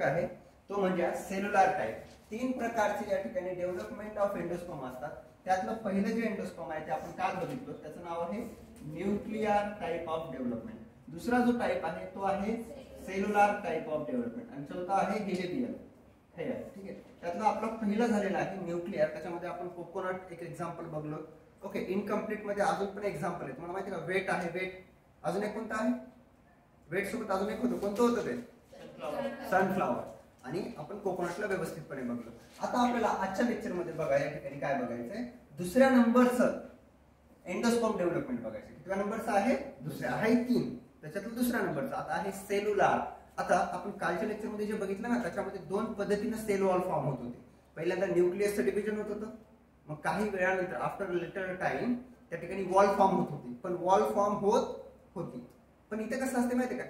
आहे तो म्हणजे सेल्युलर टाईप. 3 प्रकारचे या ठिकाणी डेव्हलपमेंट ऑफ एंडोस्पर्म असतात. त्यातलं पहिलं जे एंडोस्पर्म आहे ते आपण काल बघितलं, त्याचं नाव आहे न्यूक्लियर टाईप ऑफ डेव्हलपमेंट. दुसरा जो टाईप आहे तो आहे सेल्युलर टाईप ऑफ डेव्हलपमेंट आणि चौथा आहे हेलिबियल. हे आहे ठीक आहे. त्यातलं आपलं पहिलं झालेलं आहे न्यूक्लियर. त्याच्यामध्ये आपण कोकोनट एक एक्झाम्पल बघलो. ओके, इनकम्प्लीट मध्ये अजून पण एक्झाम्पल आहे. तुम्हाला माहिती का वेट आहे, वेट अजून एक कोणतं आहे, वेट सोबत अजून एक होतं, कोणतं होतं ते सनफ्लावर. आणि आपण कोकोनटला व्यवस्थितपणे बघलो. आता आपल्याला आजच्या लेक्चर मध्ये बघा या ठिकाणी काय बघायचंय, दुसऱ्या नंबरचं एंडोस्पर्म डेव्हलपमेंट बघायचं. कितव्या नंबरचा आहे, दुसऱ्या आहे 3, त्याच्यातलं दुसऱ्या नंबरचा आता आहे सेल्युलर. आता आपण कालच्या लेक्चर मध्ये जे बघितलं ना त्याच्यामध्ये 2 पद्धतीने सेल वॉल फॉर्म होत होते. पहिल्यांदा न्यूक्लियसचं डिव्हिजन होत होतं, मग काही वेळानंतर आफ्टर लिटल टाइम त्या ठिकाणी वॉल फॉर्म होत होती. पण वॉल फॉर्म होत होती, पण इथे कसं असते माहिती का,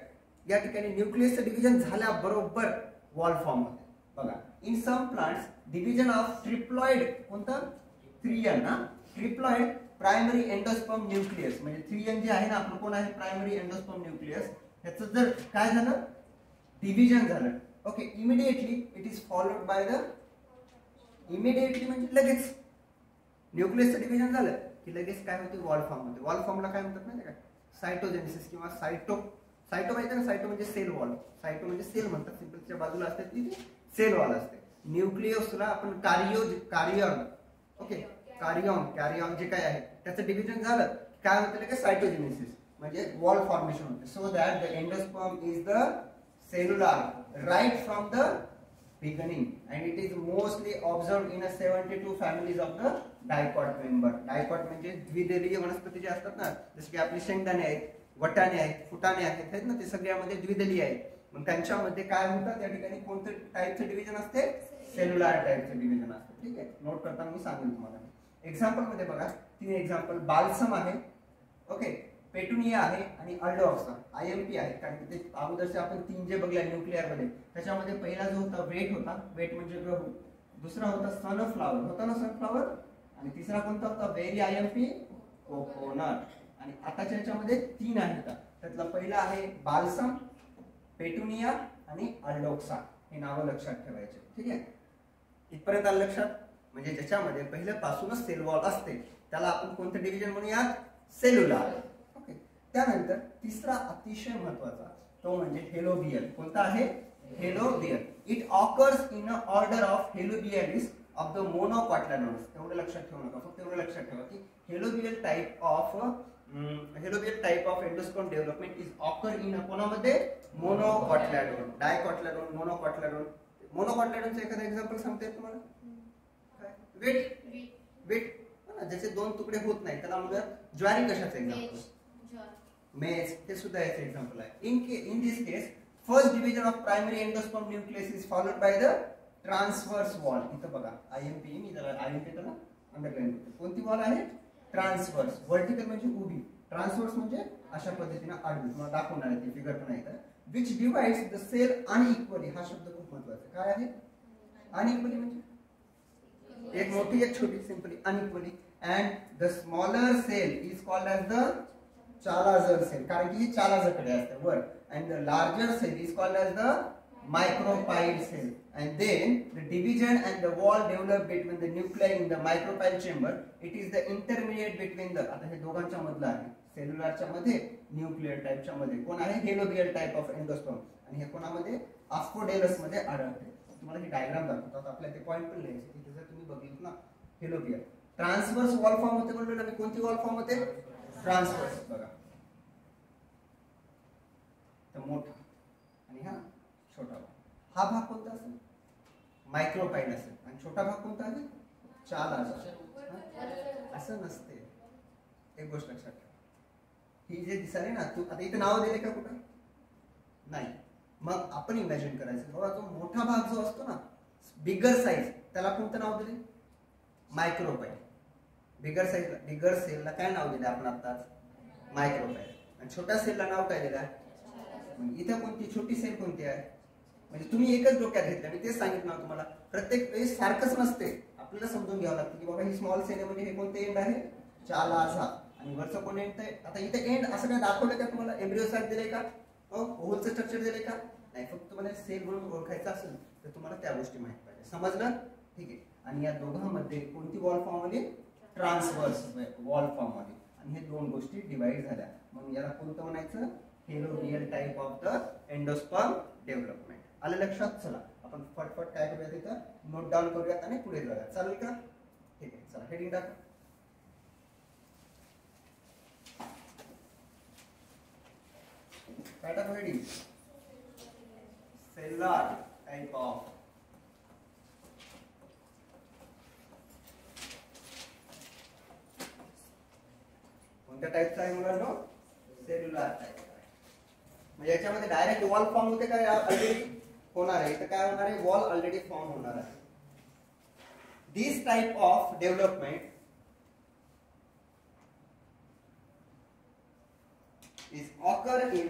या ठिकाणी न्यूक्लियसचं डिव्हिजन झाल्याबरोबर वॉल फॉर्म होते. बघा, in some plants division of triploid, कोणतं 3N ना, ट्रिप्लॉइड प्रायमरी एंडोस्पर्म न्यूक्लियस, म्हणजे 3N जे आहे ना आपलं, कोण आहे प्रायमरी एंडोस्पर्म न्यूक्लियस, ह्याचं जर काय झालं डिव्हिजन झालं, okay, immediately it is followed by the, immediately म्हणजे लगेच न्यूक्लियसचं डिव्हिजन झालं की लगेच काय होते, वॉल फॉर्म होते. वॉल फॉर्मला काय म्हणतात माहिती का, सायटोजेनेसिस किंवा सायटो माहिती ना, सायटो म्हणजे सेल वॉल, सायटो म्हणजे सेल म्हणतात, सिंपलच्या बाजूला असते ती सेल वॉल असते. न्यूक्लियसला आपण कार्डियन, ओके, कॅरियॉन जे काय आहे त्याचं डिव्हिजन झालं काय होतं लगेच सायटोजेनेसिस म्हणजे वॉल फॉर्मेशन होते. So that the endosperm is the cellular right from the beginning and it is mostly observed in a 72 families of the dicot member. Dicot म्हणजे द्विदलीय वनस्पती जे असतात ना, जसे की आपले शेंगदाणे आहेत, वटाणे आहेत, फुटाणे आहेत ना, ते सगळ्यामध्ये द्विदलीय आहेत. मग त्यांच्यामध्ये काय होतं त्या ठिकाणी कोणतं टाईपचं डिव्हिजन असते, सेल्युलर टाईपचं डिव्हिजन असते. ठीक आहे, नोट करताना मी सांगेन तुम्हाला. एक्झाम्पल मध्ये बघा, 3 एक्झाम्पल. बाल्सम आहे, ओके, पेटुनिया आहे आणि अल्डोक्सा, IMP आहे. कारण की ते अगोदरचे आपण 3 जे बघले न्यूक्लियर मध्ये, त्याच्यामध्ये पहिला जो होता वेट होता, वेट म्हणजे गहू. दुसरा होता सनफ्लावर, होता ना सनफ्लावर. आणि तिसरा कोणता होता, व्हेरी IMP, कोकोनट. आणि आताच्या याच्यामध्ये 3 आहेत, त्यातला पहिला आहे बाल्सम, पेटुनिया आणि अल्डोक्सा. हे नावं लक्षात ठेवायचे. ठीक आहे, इथपर्यंत आलं लक्षात. म्हणजे ज्याच्यामध्ये पहिल्यापासूनच सेल वॉल असते त्याला आपण कोणतं डिव्हिजन म्हणूयात, सेल्युलर. ओके, त्यानंतर तिसरा अतिशय महत्वाचा तो म्हणजे हेलोबियल. कोणता आहे, helobial. It occurs in a order of helobiales of the monocotyledons. तेवढं लक्षात ठेवू नका, फक्त एवढं लक्षात ठेवा की helobial type of endosperm development is occur in कोणामध्ये, मोनोकॉटलॅडोन, डायकॉटलॅडोन, मोनोकॉटलॅडोन. मोनोकॉटलॅडोनचं एखादं एक्झाम्पल सांगता येईल तुम्हाला, वेट ज्याचे 2 तुकडे होत नाही त्याला म्हणूयात ज्वारी. कशाचं एक्झाम्पल, मेज, हे सुद्धा याचे एक्झाम्पल आहे. In this case first division of primary endosperm nucleus is followed by the transverse wall. इथं बघा IMP, मी जरा IMP त्याला अंडरलाईन करतो. कोणती वॉल आहे, ट्रान्सवर्स. व्हर्टिकल म्हणजे उभी, ट्रान्सवर्स म्हणजे अशा पद्धतीने आडवी. तुम्हाला दाखवणार आहे ती फिगर पण आहे. Which divides the cell unequally. हा शब्द खूप महत्वाचा. काय आहे अनइक्वली, म्हणजे एक मोठी एक छोटी, simply unequally. And the smaller cell is called as the chalazal cell, कारण की ही चालाझरकडे असते वर. And the larger cell is called as the micropyle cell. And then the division and the wall develop between the nuclei in the micropyle chamber. It is the intermediate between the, आता हे दोघांच्या मधलं आहे, सेल्युलरच्या मध्ये, nuclear टाइपच्या मध्ये कोण आहे, helobial type of endosperm. आणि हे कोणामध्ये, आस्फोडेलस मध्ये आढळते. तुम्हाला ही डायग्राम दाखवतो. आता आपल्याला ते पॉइंट पण लिहायचे की जर तुम्ही बघितलं ना, हेलोबियल ट्रान्सवर्स वॉल फॉर्म होते म्हणलं ना, कोणती वॉल फॉर्म होते, ट्रान्सवर्स. बघा, तर मोठा आणि हा छोटा भाग. हा भाग कोणता असेल, मायक्रोपाईल असेल. आणि छोटा भाग कोणता आहे, चालाझर. असं नसते, एक गोष्ट लक्षात ठेवा. ही जे दिसाले ना, तू आता इथे नाव दिले का कुठं नाही. मग आपण इमॅजिन करायचं बाबा, जो मोठा भाग जो असतो ना, बिगर साईज, त्याला कोणतं नाव दिले, मायक्रोपाईल. बिगर साईज, बिगर सेलला काय नाव दिलं आपण आताच, मायक्रोपाईल. आणि छोट्या सेलला नाव काय दिलं, इथे कोणती छोटी सेल कोणती आहे. म्हणजे तुम्ही एकच डोक्यात घेतलं, मी तेच सांगितलं तुम्हाला. प्रत्येक वेळेस सारखंच नसते, आपल्याला समजून घ्यावं लागतं की बाबा ही स्मॉल सेल आहे म्हणजे हे कोणते एंड आहे, चालाझा. आणि वरचं कोण एंड आहे. आता इथे एंड असं काय दाखवलं का तुम्हाला, एम्ब्रियो साइट दिले का, होलचं स्ट्रक्चर दिले का, नाही, फक्त तुम्हाला सेल म्हणून ओळखायचं असेल तर तुम्हाला त्या गोष्टी माहित पाहिजे. समजलं? ठीक आहे. आणि या दोघांमध्ये कोणती वॉल फॉर्म आली? ट्रान्सवर्स वॉल फॉर्म आली. आणि हे दोन गोष्टी डिवाइड झाल्या म्हणून याला कोणतं म्हणायचं? हेलोरियल type of the endosperm development. आलं लक्षात? चला आपण फटफट काय करूया तिथं नोट डाऊन करूयात आणि पुढे जाऊया. चालेल का? ठीक आहे. चला हेडिंग टाका. काय टाकू हेडिंग? सेल्युलर टाइप ऑफ कोणत्या टाइपचा आहे मुलांनो? Cellular type. म्हणजे याच्यामध्ये डायरेक्ट वॉल फॉर्म होते का? ऑलरेडी होणार आहे. तर काय होणार आहे? वॉल ऑलरेडी फॉर्म होणार आहे. This type of development is occur in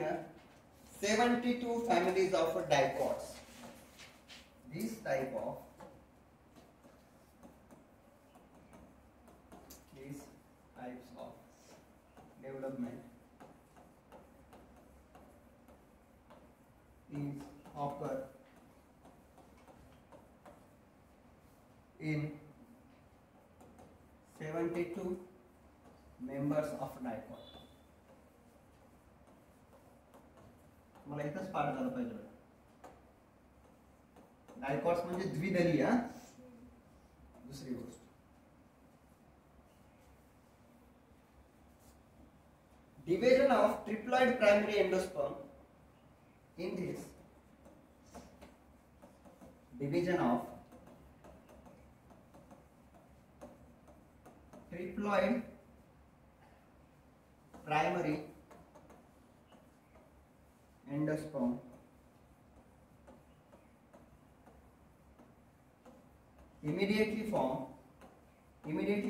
72 families of dicots. This type of these types of development is occur in 72 members of dicot. मला इथंच पाठ झालं पाहिजे. डायकॉट्स म्हणजे द्विदलीय. दुसरी गोष्ट division of triploid primary endosperm. In this division of triploid primary endosperm immediately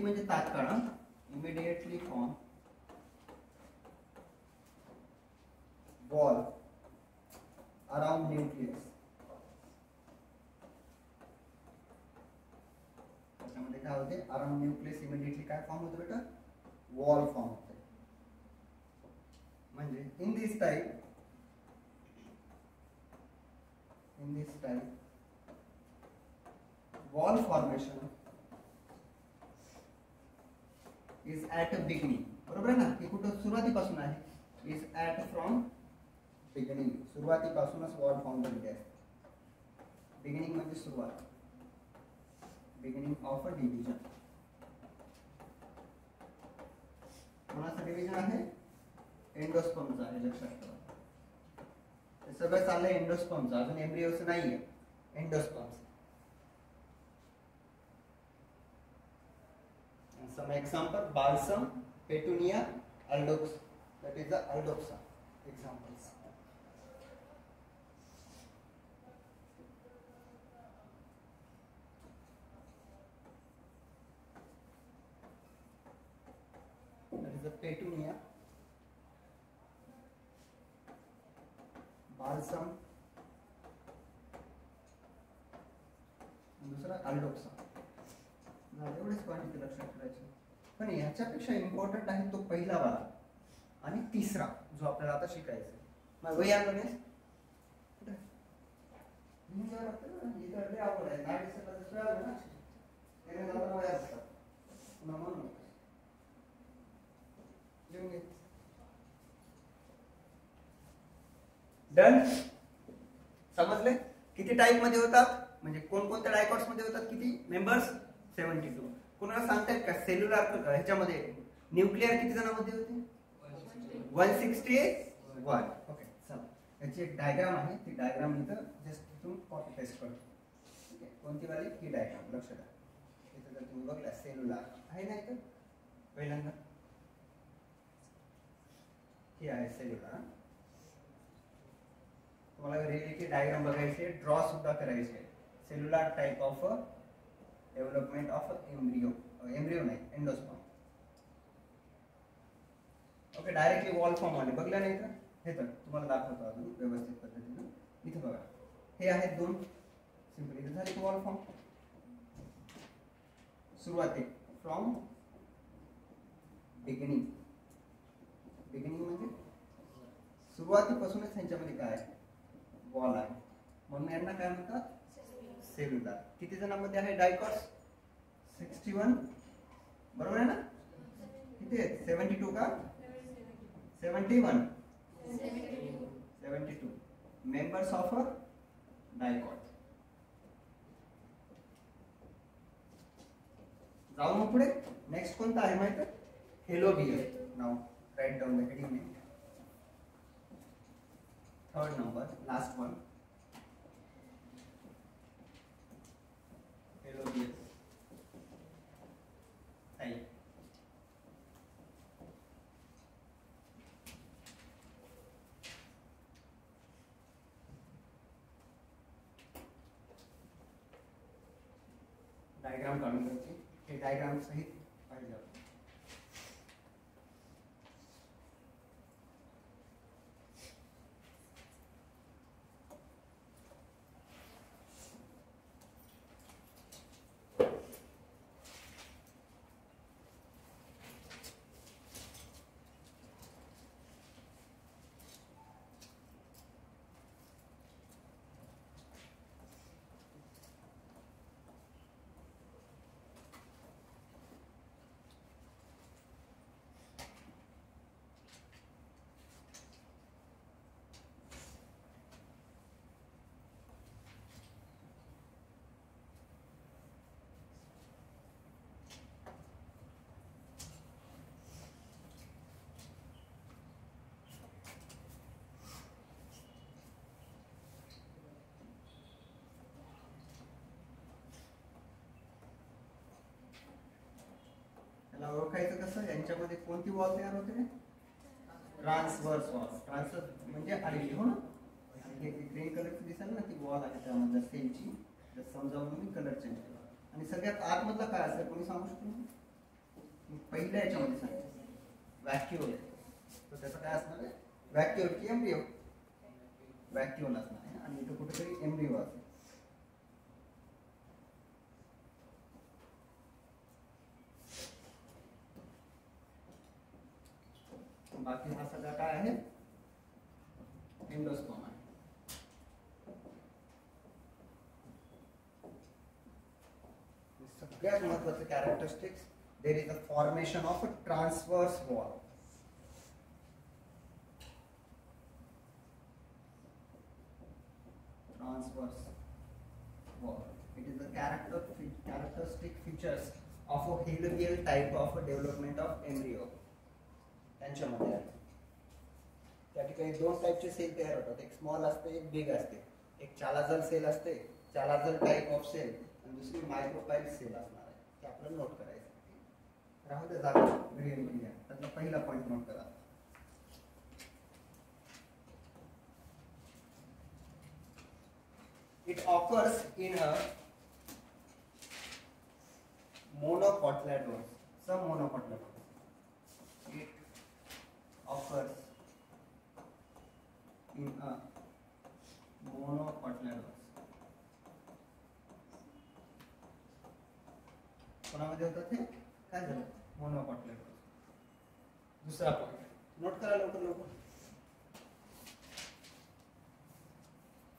म्हणजे तात्काळ. immediately form wall around nucleus. त्याच्यामध्ये काय होते? around nucleus immediately काय फॉर्म होतो बेटा? वॉल फॉर्म होते. म्हणजे in this type wall formation is at a beginning. बरोबर आहे ना? हे कुठं सुरुवातीपासून आहे? is at from beginning. सुरुवातीपासूनच वॉल फॉर्म झालेली आहे. बिगिनिंग म्हणजे सुरुवात. Beginning of a division. कोणाचं डिव्हिजन आहे? एंडोस्पर्मचं आहे. लक्षात ठेवा. हे सगळं चाललंय एंडोस्पर्मचं. अजून एम्ब्रियोचं नाहीये. एंडोस्पर्मचं. Some example: balsam, petunia, aldoxa. That is the aldoxa examples. That is the petunia, balsam, दूसरा aldoxa. एवढेच पॉईंट लक्षात ठेवायचे. पण याच्यापेक्षा इम्पॉर्टंट आहे तो पहिला वाला आणि तिसरा जो आपल्याला आता शिकायचा आहे. मग वही आलं नाही कुठे? इकडे आवड आहे. नाही दिसला तर सोया ना. त्याने जाऊन वया असतात. पुन्हा म्हणून लिहून घे. डन. समजले? किती टाइप मध्ये होतात? म्हणजे कोणकोणत्या डायकॉट्स मध्ये होतात? किती मेंबर्स? 72. कोणाला सांगतायत का? सेल्युलर ह्याच्यामध्ये न्यूक्लियर किती जणांमध्ये होते? 161. ओके. चला याची एक डायग्राम आहे. ती डायग्राम इथं जस्ट तुम्ही कॉपी पेस्ट करतो. ठीक आहे. कोणती वाली? ही डायग्राम. लक्ष द्या. इथं जर तुम्ही बघला सेल्युलर आहे ना इथं पहिल्यांदा. ही आहे सेल्युलर. तुम्हाला रिलेटेड डायग्राम बघायची आहे. ड्रॉ सुद्धा करायची आहे. Cellular type of development of embryo. Embryo नाही, endosperm. Okay. Directly wall form आले. बघला नाही का? हे तर तुम्हाला दाखवतो अजून व्यवस्थित पद्धतीने. इथं बघा. हे आहेत दोन. सिंपल. इथं झाले वॉल फॉर्म. सुरुवाती फ्रॉम बिगिनिंग. बिगिनिंग म्हणजे सुरुवातीपासूनच ह्यांच्यामध्ये काय आहे? वॉल आहे, म्हणून यांना काय म्हणतात सेल्युलर. किती जणांमध्ये आहे डायकॉट्स? 61. बरोबर आहे ना? किती आहेत? 72 का 71? 72 मेंबर्स ऑफ अ डायकॉट. जाऊ मग पुढे. नेक्स्ट कोणता आहे माहिती आहे? Helobial. Now write down the heading name. Third number, last one. Helobial type. Diagram काढून घ्यायची. हे डायग्राम सहित पाहिजे. त्याला ओळखायचं कसं? यांच्यामध्ये कोणती वॉल तयार होते? Transverse wall. ट्रान्सवर्स म्हणजे आडवी, हो ना? ग्रीन कलरची दिसेल ना ती वॉल आहे त्यामधल्या सेलची. जर समजावून मी कलर चेंज केला. आणि सगळ्यात आतमधला काय असेल कोणी सांगू शकतो? पहिल्या याच्यामध्ये सांगितलं व्हॅक्युअल. तर त्याचं काय असणार आहे? व्हॅक्युअल की एम्ब्रिओ? व्हॅक्युअल असणार आहे. आणि इथं कुठेतरी एम्ब्रिओ असेल. बाकी हा सगळा काय आहे? एंडोस्पर्म आहे. सगळ्यात महत्त्वाचं characteristics, there is a formation of a transverse wall. Transverse wall. It is the characteristic features of a halobial type of a development of embryo. त्यांच्यामध्ये आहे. त्या ठिकाणी दोन टाईपचे सेल तयार होतात. एक स्मॉल असते, एक बिग असते. एक चालाझल सेल असते, चालाझल टाईप ऑफ सेल, आणि दुसरी मायक्रोपाइल सेल असणार आहे. ते आपल्याला नोट करायचं. राहू दे जागा ग्रीन घ्या. त्यातला पहिला पॉईंट नोट करा. It occurs in a monocotyledons. Some monocotyledons. It occurs in a monocotyledons. कोणामध्ये होतात ते? काय झालं? मोनोकॉटलेडॉन्स. दुसरा पॉइंट नोट करा लवकर लवकर.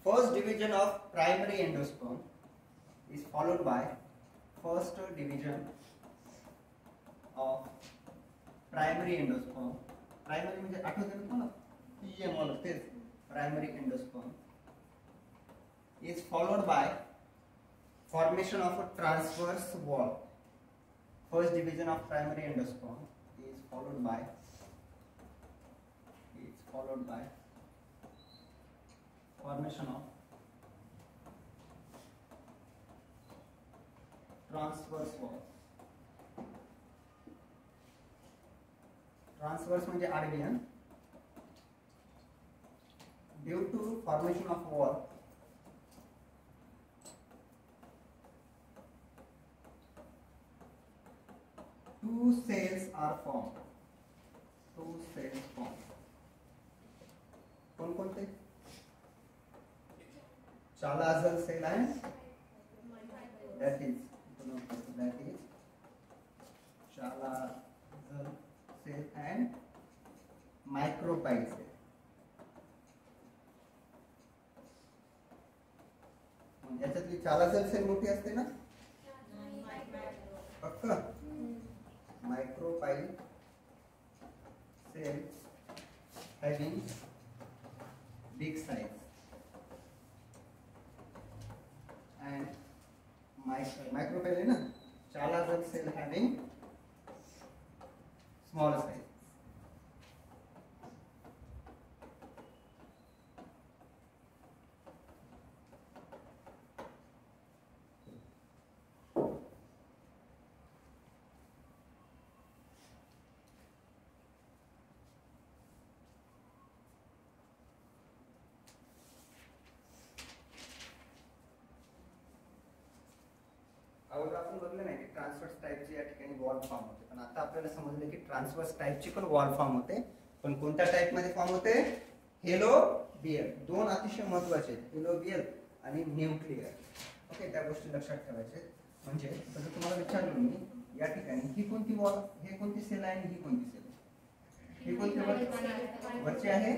First division of primary endosperm is followed by first division of primary endosperm. Primary म्हणजे आठवतं ना तुम्हाला? PM वाला तेच. Primary endosperm is followed by formation of a transverse wall. First division of primary endosperm is followed by formation of transverse wall. Transverse म्हणजे आडवी. Due to formation of wall, two cells are formed. Two cells formed. कौन कौन थे? Chalazal cell है, that is chalazal cell and micropyle cell. याच्यातली chalazal cell मोठी असते ना? पक्क micropyle cell having big size and micropail है ना, chalazal cell having small size. अगोदर आपण बघलं नाही की ट्रान्सवर्स टाइपची या ठिकाणी वॉल फॉर्म होते, पण आता आपल्याला समजलं की ट्रान्सवर्स टाइपची पण वॉल फॉर्म होते. पण कोणत्या टाइप मध्ये फॉर्म होते? हेलोबियल. दोन अतिशय महत्त्वाचे, हेलोबियल आणि न्यूक्लियर. ओके, त्या गोष्टी लक्षात ठेवायचे. म्हणजे जर तुम्हाला विचारलं मी या ठिकाणी ही कोणती वॉल, हे कोणती सेल आहे आणि ही कोणती सेल आहे? ही कोणती वरची आहे?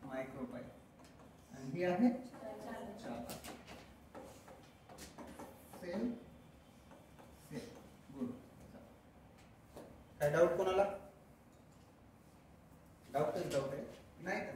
मायक्रोपाइल. आणि ही आहे सेल. गुड. काय डाऊट कोणाला? डाऊट आहे नाही तर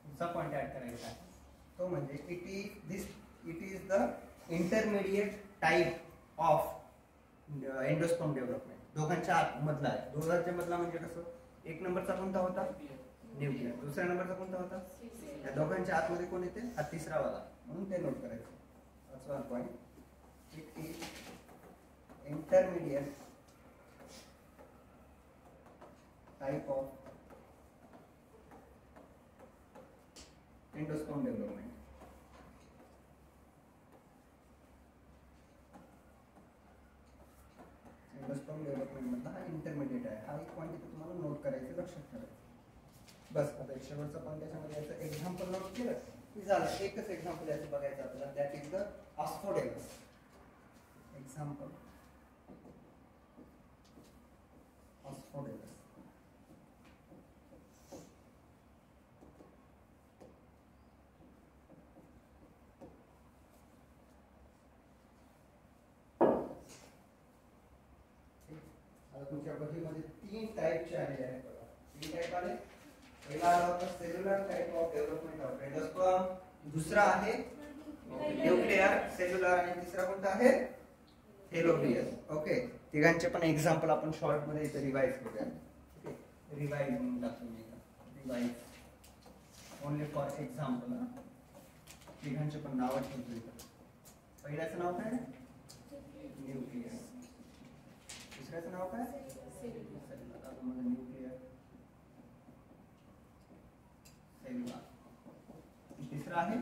पुढचा पॉइंट ऍड करायचा आहे तो म्हणजे it is the intermediate type of endosperm development. दोघांच्या आत मधला आहे. दोघांच्या मधला म्हणजे कसं? एक नंबरचा कोणता होता? न्यूक्लियर. दुसऱ्या नंबरचा कोणता होता? या दोघांच्या आतमध्ये कोण येते? हा तिसरा वाला, म्हणून ते नोट करायचं. पाचवा point, it is intermediate type of endosperm development. Endosperm development मधला हा इंटरमिडिएट आहे. हा एक पॉइंट इथे तुम्हाला नोट करायचं, लक्षात ठेवायचं. बस आता एक शेवटचा पॉइंट त्याच्यामध्ये याचं एक्झाम्पल नोट केलं की झालं. एकच एक्झाम्पल याचं बघायचं आपल्याला, दॅट इज द ऑस्फोडेलस. एक्झाम्पल ऑस्फोडेलस. तुमच्या बहीमध्ये तीन टाइपचे आलेले आहेत बघा. तीन टाइप आले. पहिला आला होता cellular type of development of endosperm, दुसरा आहे न्यूक्लियर सेल्युलर, आणि तिसरा कोणता आहे? हेलोबियल. ओके, तिघांचे पण एक्झाम्पल आपण शॉर्ट मध्ये इथे रिवाइज करूया. ओके, रिवाइज म्हणून टाकून रिवाइज ओनली फॉर एक्झाम्पल. तिघांचे पण नाव ठेवतो इथे. पहिल्याचं नाव काय? न्यूक्लियर. दुसऱ्याचं नाव काय? Nuclear cellular. तिसरा आहे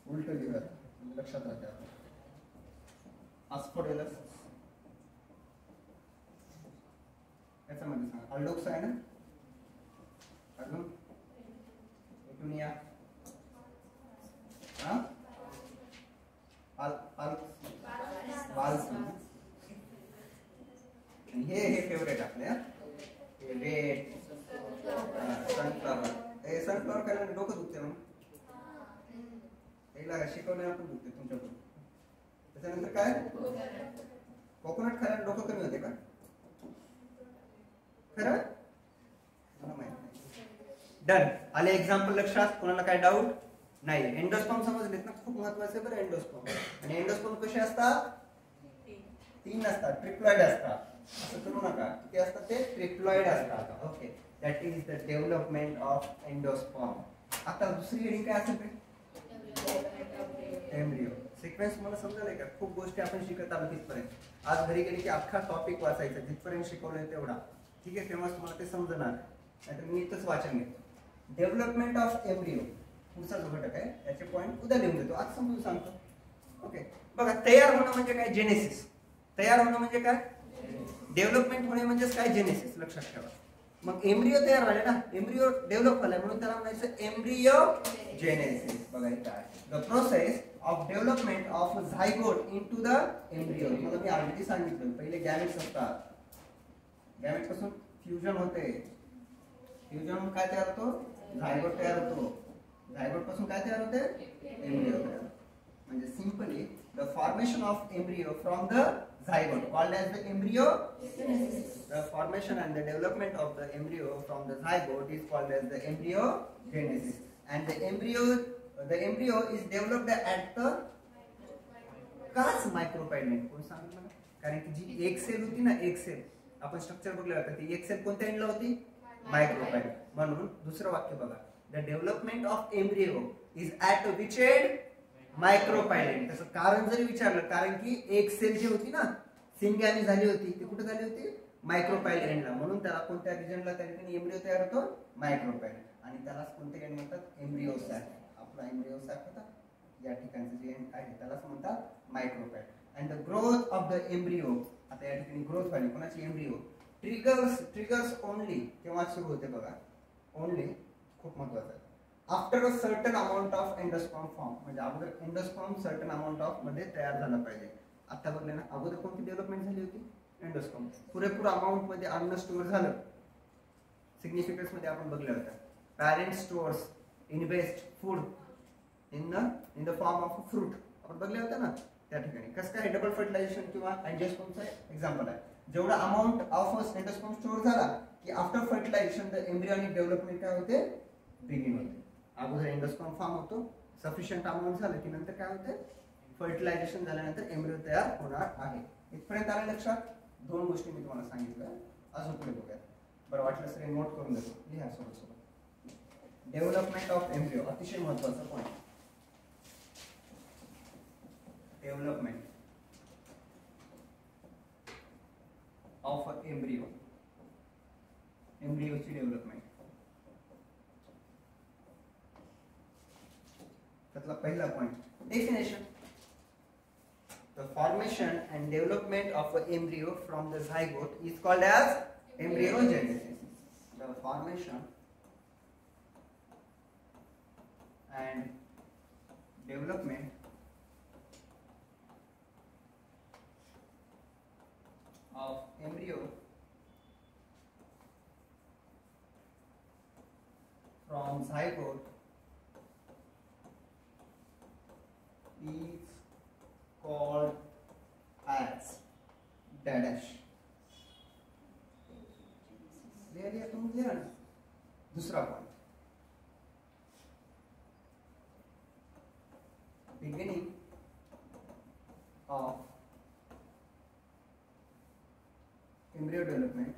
उलट लिव्हर, लक्षात राहते आपण. ऑस्फोडेलस याच्यामध्ये सांगा. अल्डोक्स आहे ना, अजून पेटुनिया, हे फेवरेट आपले. Red sunflower. हे सनफ्लॉवर खायला डोकं दुखते म्हणून याला शिकवलं आपण, दुखते तुमच्याकडून. त्याच्यानंतर काय? कोकोनट खायला डोकं कमी होते का? खरं? मला माहित नाही. डन. आले एक्झाम्पल लक्षात? कोणाला काय डाऊट नाही? एंडोस्पर्म समजलेत ना? खूप महत्वाचे बरं एंडोस्पर्म. आणि एंडोस्पर्म कसे असतात? तीन असतात, ट्रिप्लॉइड असतात. असं करू नका. किती असतात ते? ट्रिप्लॉइड असतात. Okay, that is the development of endosperm. आता दुसरी हेडिंग काय असेल? एम्ब्रियो. सिक्वेन्स मला समजलंय का? खूप गोष्टी आपण शिकत आलो तिथपर्यंत. आज घरी गेली की अख्खा टॉपिक वाचायचा, जिथपर्यंत शिकवलंय तेवढा. ठीक आहे, तेव्हा तुम्हाला ते समजणार. नाहीतर मी इथंच वाचन घेतो. डेव्हलपमेंट ऑफ एम्ब्रियो पुढचा जो घटक आहे त्याचे पॉइंट उद्या लिहून देतो, आज समजून सांगतो. ओके, बघा, तयार होणं म्हणजे काय? जेनेसिस. तयार होणं म्हणजे काय? डेव्हलपमेंट होणे म्हणजेच काय? जेनेसिस. लक्षात ठेवा. मग एम्ब्रियो तयार झाले ना, एम्ब्रियो डेव्हलप झालाय म्हणून त्याला म्हणायचं एम्ब्रियोजेनेसिस. बघा इथं आहे the process of development of zygote into the embryo. मला मी ऑलरेडी सांगितलं पहिले गॅमेट्स असतात, गॅमेट पासून फ्युजन होते, फ्युजन काय तयार होतो, झायगोट तयार होतो, झायगोट पासून काय तयार होते, एम्ब्रियो तयार. म्हणजे simply the formation of embryo from the zygote called as the embryogenesis. The formation and the development of the embryo from the zygote is called as the embryogenesis. And the embryo is developed at the काच मायक्रोपायलेंट. कोण सांगेल मला? कारण की जी एक sale होती ना, एक सेल आपण स्ट्रक्चर बघलं होतं, ती एक सेल कोणत्या एंडला होती, मायक्रोपायलेंट. म्हणून दुसरं वाक्य बघा, the development of embryo is at which end, micropylar end. त्याचं कारण जरी विचारलं, कारण की एक सेल जी होती ना, सिंग्यानी झाली होती, ती कुठे झाली होती, मायक्रोपायलेंटला. म्हणून त्याला कोणत्या रिजनला त्या ठिकाणी एम्ब्रियो तयार होतो, मायक्रोपायलेंट. आणि त्याला कोणते एंड म्हणतात, एम्ब्रियो सॅक. आपला एम्ब्रियो सॅक होता, या ठिकाणचं जे एंड आहे त्यालाच म्हणतात micropylar end. And the growth of the embryo, आता या ठिकाणी ग्रोथ झाली कोणाची, एम्ब्रियो. ट्रिगर्स ओनली केव्हा सुरू होते बघा, ओनली खूप महत्वाचं आहे, after a certain amount of endosperm form. म्हणजे अगोदर एंडोस्पर्म सर्टन अमाऊंट ऑफ मध्ये तयार झाला पाहिजे. आता बघले ना, अगोदर कोणती डेव्हलपमेंट झाली होती, एंडोस्पर्म. पुरेपूर अमाऊंट मध्ये अन्न स्टोअर झालं. सिग्निफिकन्स मध्ये आपण बघलं होतं, parent stores invest food in the form of fruit. आपण बघले होतं ना त्या ठिकाणी. कसं काय, डबल फर्टिलायझेशन किंवा अँजिओस्पर्मचं एक्झाम्पल आहे. जेवढा अमाऊंट ऑफ एंडोस्पर्म स्टोअर झाला की after fertilisation the embryonic development काय होते, बिगिन होते. अगोदर एंडोस्पर्म फॉर्म होतो, सफिशियंट अमाऊंट झालं की नंतर काय होते, फर्टिलायझेशन झाल्यानंतर एम्ब्रियो तयार होणार आहे. इथपर्यंत आलं लक्षात. दोन गोष्टी मी तुम्हाला सांगितल्या, अजून पुढे बघूया. बरं वाटलं सर नोट करून देतो, लिहा सोबत सोबत. डेव्हलपमेंट ऑफ एम्ब्रियो अतिशय महत्वाचा पॉईंट. डेव्हलपमेंट ऑफ एम्ब्रियो, एम्ब्रियोची डेव्हलपमेंट. त्यातला पहिला point, definition. The formation and development of an embryo from the zygote is called as embryogenesis. The formation and development of embryo from zygote is called as dash. ले लिया तुम, लिया ना. दूसरा point, beginning of embryo development.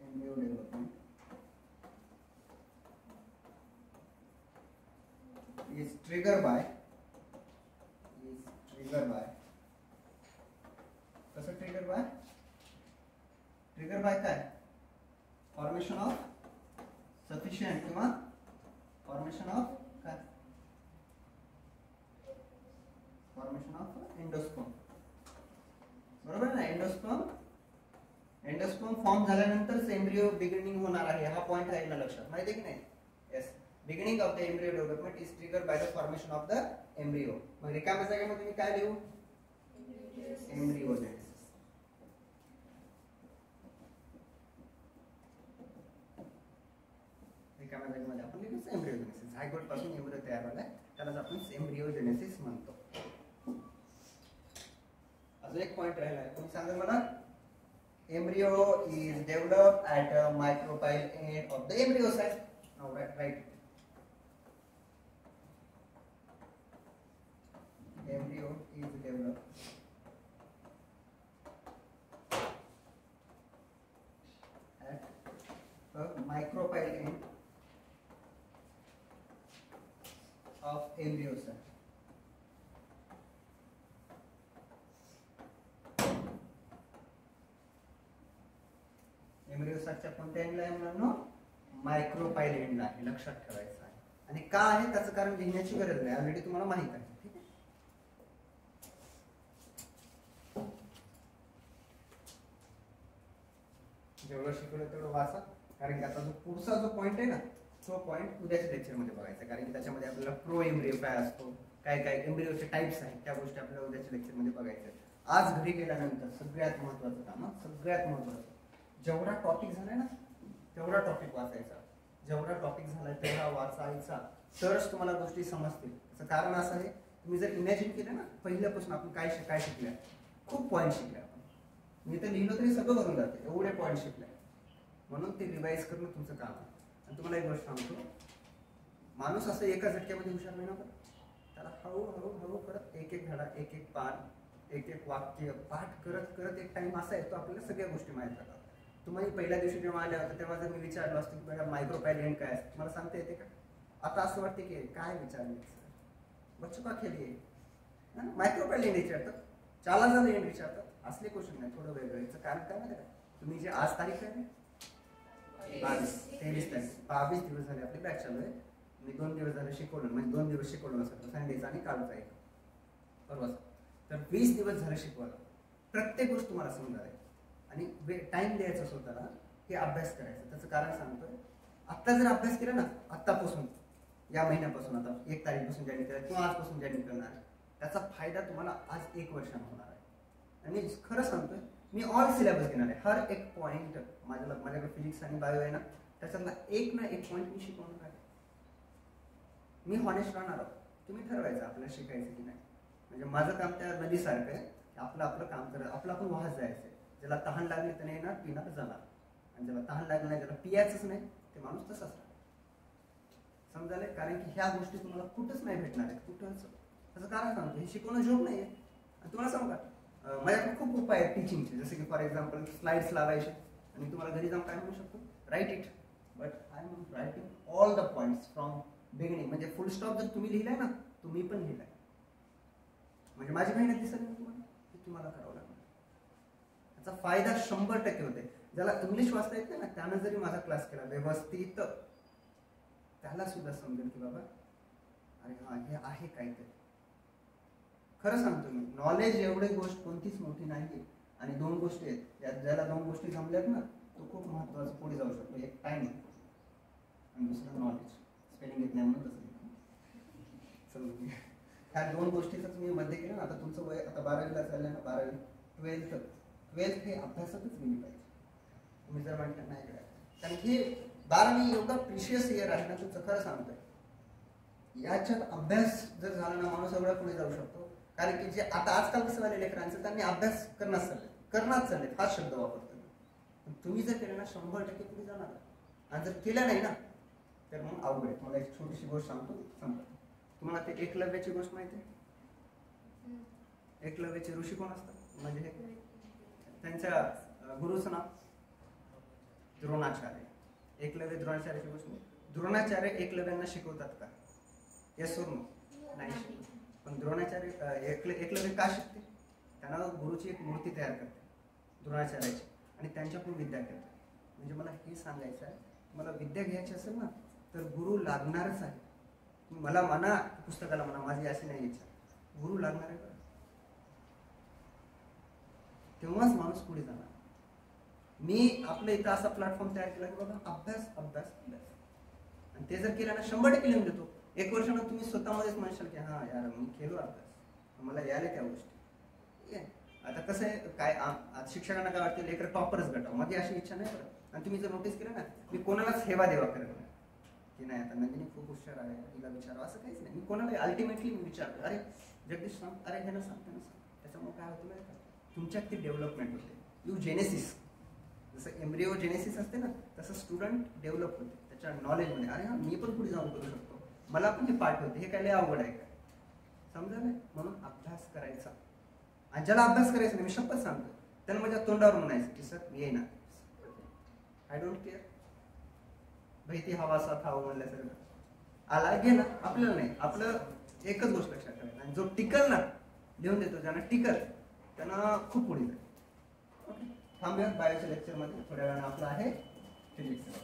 Embryo development is triggered by कसं trigger by काय, formation of sufficient किंवा formation of काय, फॉर्मेशन ऑफ एंडोस्पर्म. बरोबर ना. एंडोस्पर्म फॉर्म झाल्यानंतर एम्ब्रियो बिगिनिंग होणार आहे. हा पॉइंट आहे ना लक्षात, माहिती आहे की नाही. Yes, beginning of the embryo development is triggered by the formation of the embryo. मग रिकाम्या जागेमध्ये मी काय लिहू, एम्ब्रियोजेनेसिस. रिकाम्या जागेमध्ये आपण लिहिलं एम्ब्रियोजेनेसिस. झायगोट पासून एम्ब्रियो तयार झालाय, त्यालाच आपण एम्ब्रियोजेनेसिस म्हणतो. अजून एक पॉइंट राहिला, कोणी सांगा मला. Embryo is develop at a micropyle end of the embryo site. Now right. Embryo is developed at a micropyle end of embryo cell. Embryo साइटच्या कोणत्या एंडला आहे मुलांनो, मायक्रोपाईल एंडला आहे. लक्षात ठेवायचं आहे. आणि का आहे त्याचं कारण लिहिण्याची गरज नाही, ऑलरेडी तुम्हाला माहित आहे. जेवढं शिकवलं तेवढं वाचा, कारण की आता जो पुढचा जो पॉईंट आहे ना तो पॉईंट उद्याच्या लेक्चरमध्ये बघायचा, कारण की त्याच्यामध्ये आपल्याला प्रो एम्ब्रिओ काय असतो, काय काय एम्ब्रिओचे टाइप्स आहेत, त्या गोष्टी आपल्याला उद्याच्या लेक्चरमध्ये बघायच्या. आज घरी गेल्यानंतर सगळ्यात महत्त्वाचं काम, सगळ्यात महत्त्वाचं, जेवढा टॉपिक झालाय ना तेवढा टॉपिक वाचायचा, जेवढा टॉपिक झालाय तेवढा वाचायचा, तरच तुम्हाला गोष्टी समजतील. त्याचं कारण असं आहे, तुम्ही जर इमॅजिन केलं ना पहिल्यापासून आपण काय शिकल्या, खूप पॉईंट शिकले आपण, मी तर लिहिलं तरी सगळं भरून जाते, एवढे पॉईंट शिकले. म्हणून ते रिवाईज करणं तुमचं काम आहे. आणि तुम्हाला एक गोष्ट सांगतो, माणूस असं एका झटक्यामध्ये हुशार नाही ना, त्याला हळूहळू करत एक एक धडा, एक एक पान, एक एक वाक्य पाठ करत करत एक टाइम असा येतो आपल्याला सगळ्या गोष्टी माहीत राहतात. तुम्हाला पहिल्या दिवशी जेव्हा आल्या होत्या तेव्हा जर मी विचारलं असतं की बघा मायक्रोपॅलियन काय असतं, मला सांगता येते का? आता असं वाटते की काय विचारलं बच्चों का खेळ आहे, मायक्रोपॅलियन विचारतात, चाला झालं एंड विचारतात, असले क्वेश्चन नाही, थोडं वेगळं. याचं कारण काय माहिती का, तुम्ही जे आज तारीख आहे 23 तारीख, 22 दिवस झाले आपली बॅच चालू आहे. मी 2 दिवस झाले शिकवलं, म्हणजे 2 दिवस शिकवलं नसतं, संडेचा आणि कालचा एक परवाचा, तर 20 दिवस झाले शिकवायला. प्रत्येक गोष्ट तुम्हाला समजा आहे आणि टाइम द्यायचा स्वतःला की अभ्यास करायचा. त्याचं कारण सांगतोय, आत्ता जर अभ्यास केला ना, आत्तापासून या महिन्यापासून, आता 1 तारीखपासून जॉईन केला किंवा आजपासून जॉईन करणार, त्याचा फायदा तुम्हाला आज 1 वर्षानं होणार आहे. आणि खरं सांगतोय, मी ऑल सिलेबस घेणार आहे, हर एक पॉईंट माझ्याकडे फिजिक्स आणि बायो आहे ना, त्याच्यातला एक ना एक पॉईंट मी शिकवणार आहे. मी हॉनेस्ट राहणार आहोत, तुम्ही ठरवायचं आपल्याला शिकायचं की नाही. म्हणजे माझं काम त्या नदीसारखं आहे, आपलं काम करत आपलं आपण वाहत जायचं. ज्याला तहान लागली त्याने येणार, पिणार जाणार, आणि ज्याला तहान लागलं नाही, ज्याला पियायचंच नाही, ते माणूस तसाच राहणार. समजायला, कारण की ह्या गोष्टी तुम्हाला कुठंच नाही भेटणार आहेत, कुठंच. त्याचं कारण सांगतो, हे शिकवणं जॉब नाही आहे. आणि तुम्हाला सांगू का, माझ्याकडे खूप उपाय आहेत टीचिंगचे, जसे की फॉर एक्झाम्पल स्लाइड्स लावायचे आणि तुम्हाला घरी जाऊन काय म्हणू शकतो, write it, but I am writing all the points from beginning. म्हणजे फुल स्टॉप जर तुम्ही लिहिलाय ना, तुम्ही पण लिहिलाय, म्हणजे माझी मेहनत दिसत नाही तुम्हाला, तुम्हाला करावं लागणार. त्याचा फायदा 100% होते. ज्याला इंग्लिश वाचता येते ना, त्यानं जरी माझा क्लास केला व्यवस्थित, त्याला सुद्धा समजेल की बाबा अरे हा हे आहे काहीतरी. खरं सांगतो मी, नॉलेज एवढी गोष्ट कोणतीच मोठी नाही. आणि 2 गोष्टी आहेत, ज्याला 2 गोष्टी जमल्यात ना, तो खूप महत्वाचं पुढे जाऊ शकतो. एक टाइम आणि दुसरं नॉलेज. स्पेलिंग येत नाही म्हणून तसं समजून घ्या. ह्या 2 गोष्टीचं तुम्ही मध्ये केलं ना, आता तुमचं वय आता 12वीला चाललं ना, 12वी 12th हे अभ्यासातच गेली पाहिजे. तुम्ही जर म्हटलं नाही करायचं, कारण की 12वी एवढा प्रिशियस इयर आहे ना तुमचं. खरं सांगतोय, याच्यात अभ्यास जर झाला ना, माणूस एवढा पुढे जाऊ शकतो. कारण की जे आता आजकाल कसं झाले लेकरांचं, त्यांनी अभ्यास करणार चालले हाच शब्द वापरतो. पण तुम्ही जर केलं ना, 100% पुढे जाणार. आणि जर केलं नाही ना, तर मग अवघड आहे. मला एक छोटीशी गोष्ट सांगतो, तुम्हाला ते एकलव्याची गोष्ट माहिती आहे? एकलव्याचे ऋषी कोण असतात, म्हणजे त्यांच्या गुरुचं नाव द्रोणाचार्य. एकलव्य द्रोणाचार्याची गोष्ट, द्रोणाचार्य एकलव्यांना शिकवतात का? येस और नो? नाही शिकवत. पण द्रोणाचार्य एकलव्य का शिकते? त्यांना गुरुची एक मूर्ती तयार करते द्रोणाचार्याची, आणि त्यांच्याकडून विद्या करते. म्हणजे मला हे सांगायचं आहे, मला विद्या घ्यायची असेल ना, तर गुरु लागणारच आहे. मला म्हणा पुस्तकाला म्हणा, माझी अशी नाही इच्छा, गुरु लागणार आहे, तेव्हाच माणूस पुढे जाणार. मी आपल्या इथं असा प्लॅटफॉर्म तयार केला की बाबा अभ्यास अभ्यास अभ्यास, आणि ते जर केलं ना 100% लिहून देतो. 1 वर्षानं तुम्ही स्वतःमध्येच म्हणशाल की हा यार मी केलो अभ्यास, मला यायला त्या गोष्टी. ठीक आहे. आता कसं आहे, काय शिक्षकांना काय वाटतं, लेकर टॉपरच गटाव, माझी अशी इच्छा नाही करत. आणि तुम्ही जर नोटीस केलं ना, मी कोणालाच हेवा देवा करत नाही की नाही आता नंदिनी खूप हुशार आहे, तिला विचारावं, असं काहीच नाही. मी कोणाला अल्टिमेटली मी विचारतो, अरे जगदीश सांग, अरे हे ना सांग, त्यांना सांग. त्याच्यामुळे काय होतं माहिती का, तुमच्यात ती डेव्हलपमेंट होते. यू जेनेसिस, जसं एम्ब्रिओ जेनेसिस असते ना, तसं स्टुडंट डेव्हलप होते त्याच्या नॉलेजमध्ये. अरे हा मी पण पुढे जाऊन करू शकतो, मला पण हे पाठ होते, हे काय लय अवघड आहे का, समजा. म्हणून अभ्यास करायचा. आणि ज्याला अभ्यास करायचा नाही, मी शपथ सांगतो, त्याला माझ्या तोंडावर म्हणायचं की सर मी येईना, आय डोंट केअर, भाई ती हवा साथ हवं म्हणल्यासारखं आला घे ना, आपल्याला नाही. आपलं एकच गोष्ट लक्षात ठेवायचं, आणि जो टिकल ना लिहून देतो, ज्यांना टिकल त्यांना खूप पुढे जाईल. ओके, थांबूया बायोच्या लेक्चरमध्ये. थोड्या वेळाने आपलं आहे फिजिक्स.